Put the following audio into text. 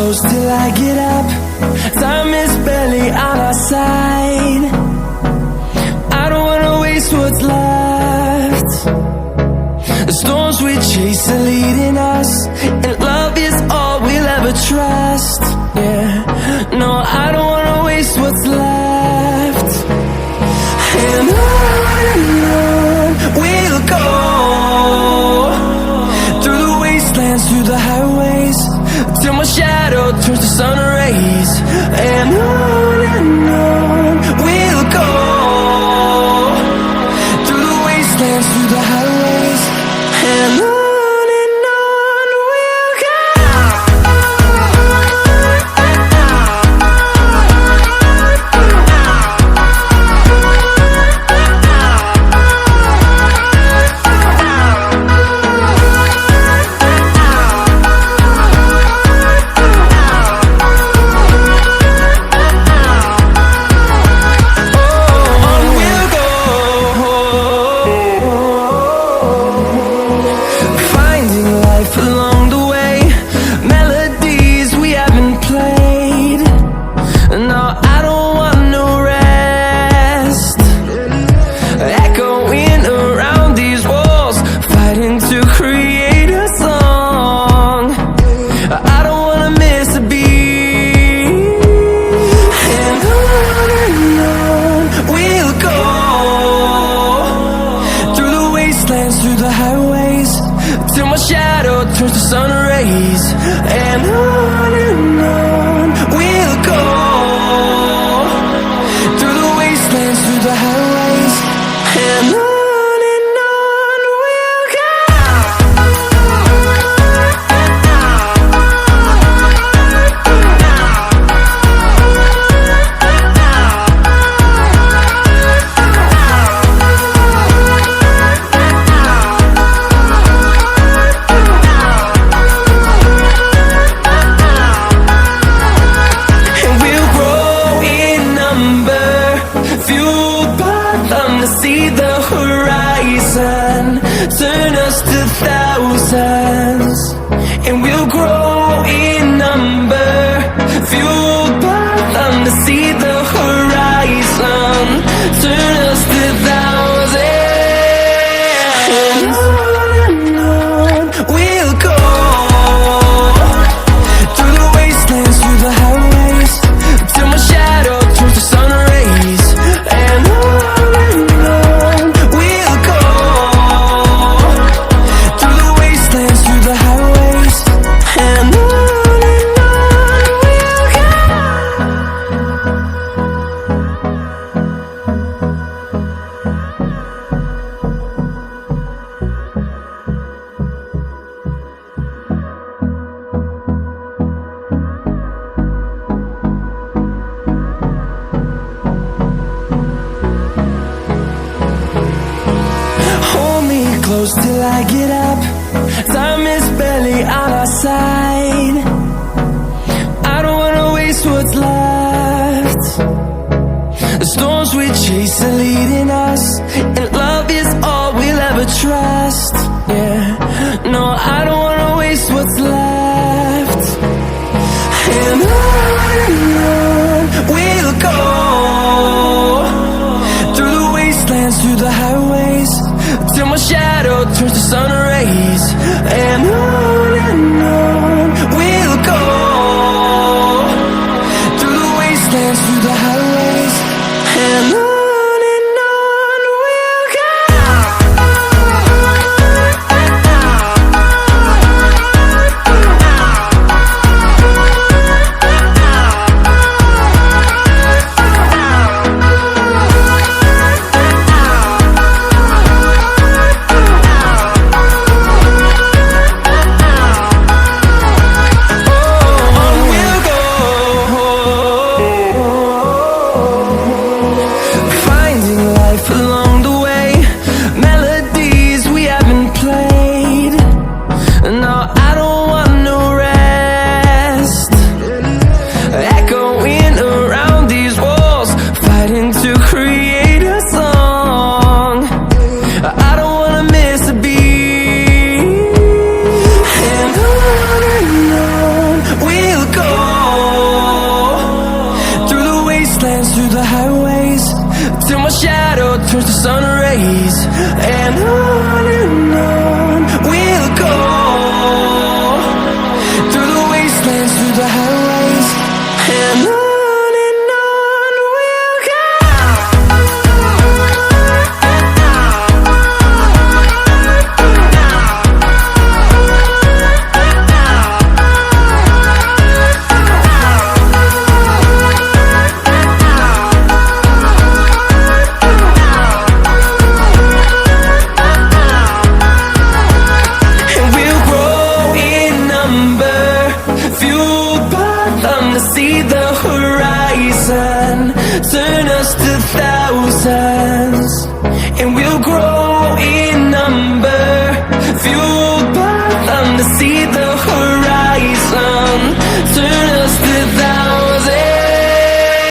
close till I get up. Time is barely on our side. I don't wanna waste what's left. The storms we chase are leading us, and love is all we'll ever trust. Yeah, no, I don't wanna waste what's left. And on we'll go, through the wastelands, through the highways, till my shadow turns to sun rays. And on we'll go, through the wastelands, through the highways, and on we'll go. Through the highways, till my shadow turns to sun rays. And on we'll go, through the wastelands, through the highways, and on we'll go. See the horizon, turn us to thousands, and we'll grow in number, fueled by them to see the horizon, turn us to thousands. And on we'll go, through the wastelands, through the highways, till my shadow turns to sun rays. And close till I get up. Time is barely on our side. I don't wanna waste what's left. The storms we chase are leading us, and love is all we'll ever trust. Yeah, no, I don't wanna waste what's left. And on we'll go, through the wastelands, through the highways, till my shadow turns to sun rays. And on we'll go, through the wastelands, through the highways, and on we'll go. wastelands, through the highways, till my shadow turns to sun rays. And on we'll go, through the wastelands, through the highways, and on we'll go. See the horizon, turn us to thousands, and we'll grow in number, fuel